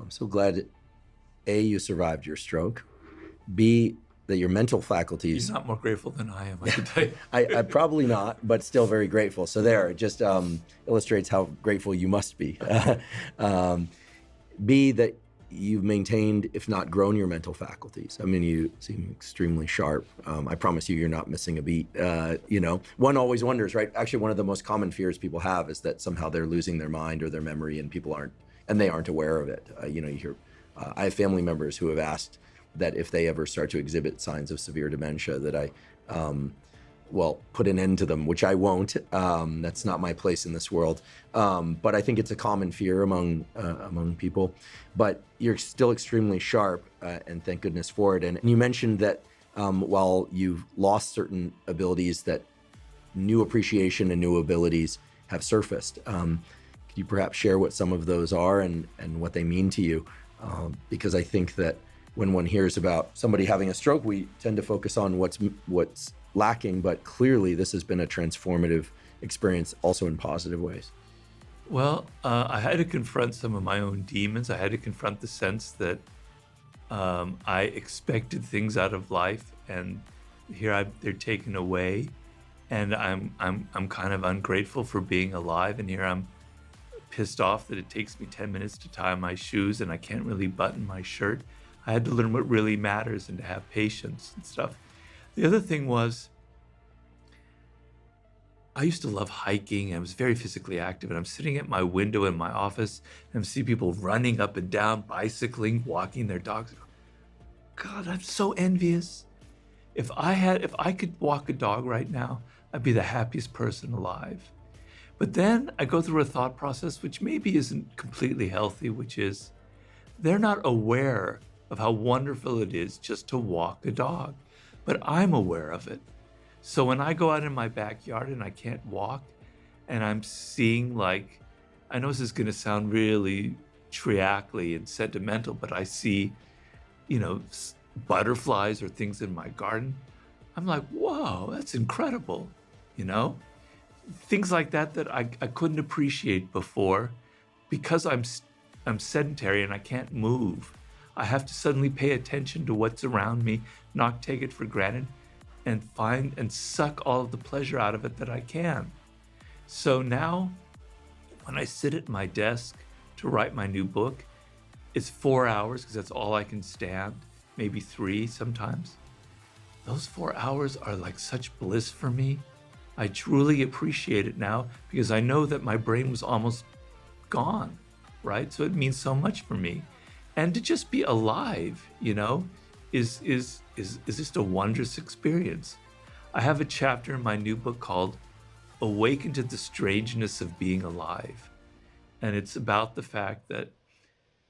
I'm so glad, A, you survived your stroke, B, that your mental You're faculties, not more grateful than I am, I can tell you. I probably not, but still very grateful. So there, it just illustrates how grateful you must be. um, B, that you've maintained, if not grown, your mental faculties. I mean, you seem extremely sharp. I promise you, you're not missing a beat. One always wonders, right? Actually, one of the most common fears people have is that somehow they're losing their mind or their memory, and they aren't aware of it. You hear, I have family members who have asked that if they ever start to exhibit signs of severe dementia, that I put an end to them, which I won't. That's not my place in this world. But I think it's a common fear among people. But you're still extremely sharp, and thank goodness for it. And you mentioned that while you've lost certain abilities, that new appreciation and new abilities have surfaced. Could you perhaps share what some of those are and what they mean to you? Because I think that when one hears about somebody having a stroke, we tend to focus on what's lacking, but clearly this has been a transformative experience also in positive ways. Well, I had to confront some of my own demons. I had to confront the sense that I expected things out of life, and they're taken away, and I'm kind of ungrateful for being alive, and here I'm pissed off that it takes me 10 minutes to tie my shoes and I can't really button my shirt. I had to learn what really matters and to have patience and stuff. The other thing was, I used to love hiking. I was very physically active, and I'm sitting at my window in my office and I see people running up and down, bicycling, walking their dogs. God, I'm so envious. If I could walk a dog right now, I'd be the happiest person alive. But then I go through a thought process which maybe isn't completely healthy, which is they're not aware of how wonderful it is just to walk a dog, but I'm aware of it. So when I go out in my backyard and I can't walk, and I'm seeing, like, I know this is going to sound really triacly and sentimental, but I see, butterflies or things in my garden, I'm like, whoa, that's incredible, Things like that I couldn't appreciate before because I'm sedentary and I can't move. I have to suddenly pay attention to what's around me, not take it for granted, and find and suck all of the pleasure out of it that I can. So now, when I sit at my desk to write my new book, it's 4 hours because that's all I can stand, maybe 3 sometimes. Those 4 hours are like such bliss for me. I truly appreciate it now because I know that my brain was almost gone, right? So it means so much for me. And to just be alive, is just a wondrous experience. I have a chapter in my new book called Awaken to the Strangeness of Being Alive. And it's about the fact that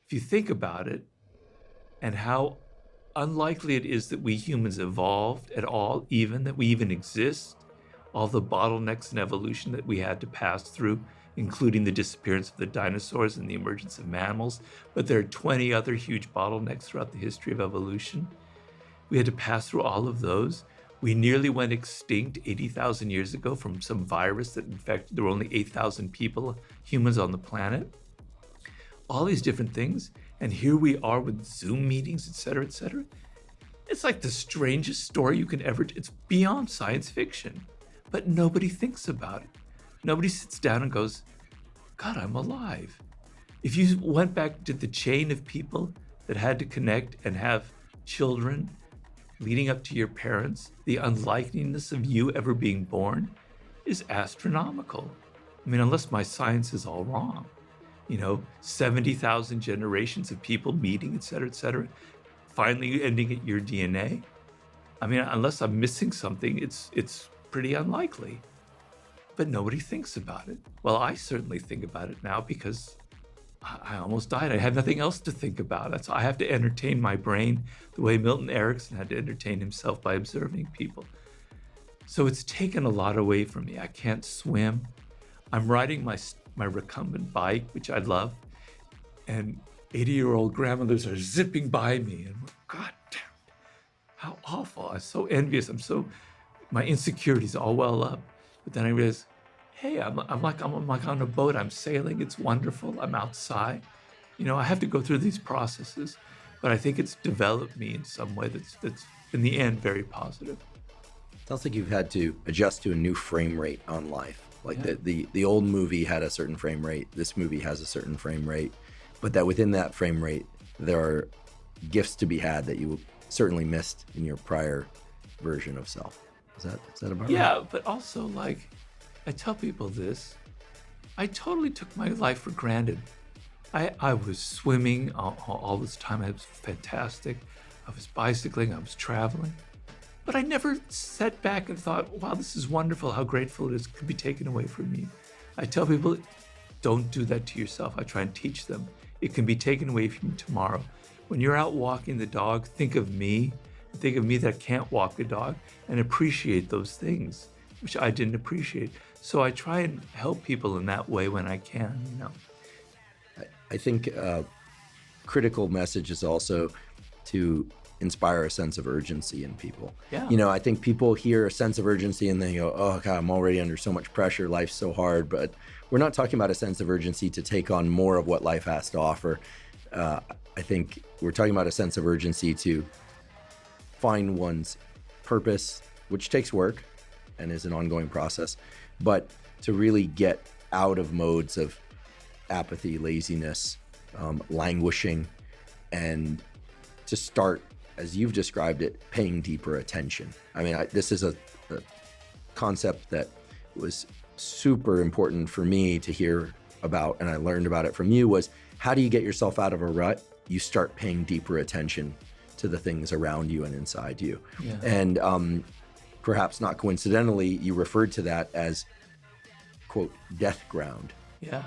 if you think about it and how unlikely it is that we humans evolved at all, even that we even exist, all the bottlenecks in evolution that we had to pass through, including the disappearance of the dinosaurs and the emergence of mammals, but there are 20 other huge bottlenecks throughout the history of evolution. We had to pass through all of those. We nearly went extinct 80,000 years ago from some virus that infected, there were only 8,000 humans on the planet. All these different things, and here we are with Zoom meetings, et cetera, et cetera. It's like the strangest story you can ever, it's beyond science fiction. But nobody thinks about it. Nobody sits down and goes, God, I'm alive. If you went back to the chain of people that had to connect and have children leading up to your parents, the unlikeliness of you ever being born is astronomical. I mean, unless my science is all wrong. 70,000 generations of people meeting, et cetera, finally ending at your DNA. I mean, unless I'm missing something, it's pretty unlikely. But nobody thinks about it. Well, I certainly think about it now because I almost died. I had nothing else to think about. I have to entertain my brain the way Milton Erickson had to entertain himself by observing people. So it's taken a lot away from me. I can't swim. I'm riding my recumbent bike, which I love, and 80-year-old grandmothers are zipping by me, and God damn, how awful. I'm so envious. My insecurities all well up. But then I realized, hey, I'm like on a boat. I'm sailing. It's wonderful. I'm outside. I have to go through these processes, but I think it's developed me in some way that's in the end very positive. Sounds like you've had to adjust to a new frame rate on life. Like Yeah. the old movie had a certain frame rate. This movie has a certain frame rate, but that within that frame rate, there are gifts to be had that you certainly missed in your prior version of self. Is that about right? Yeah, but also, like, I tell people this, I totally took my life for granted. I was swimming all this time. It was fantastic. I was bicycling. I was traveling. But I never sat back and thought, wow, this is wonderful. How grateful it is. It could be taken away from me. I tell people, don't do that to yourself. I try and teach them. It can be taken away from you tomorrow. When you're out walking the dog, think of me. Think of me that can't walk the dog and appreciate those things, which I didn't appreciate. So I try and help people in that way when I can, I think critical message is also to inspire a sense of urgency in people. Yeah. I think people hear a sense of urgency and they go, oh God, I'm already under so much pressure. Life's so hard. But we're not talking about a sense of urgency to take on more of what life has to offer. I think we're talking about a sense of urgency to find one's purpose, which takes work and is an ongoing process, but to really get out of modes of apathy, laziness, languishing, and to start, as you've described it, paying deeper attention. I mean, this is a concept that was super important for me to hear about, and I learned about it from you, was how do you get yourself out of a rut? You start paying deeper attention to the things around you and inside you. Yeah. And perhaps not coincidentally, you referred to that as, quote, death ground. Yeah.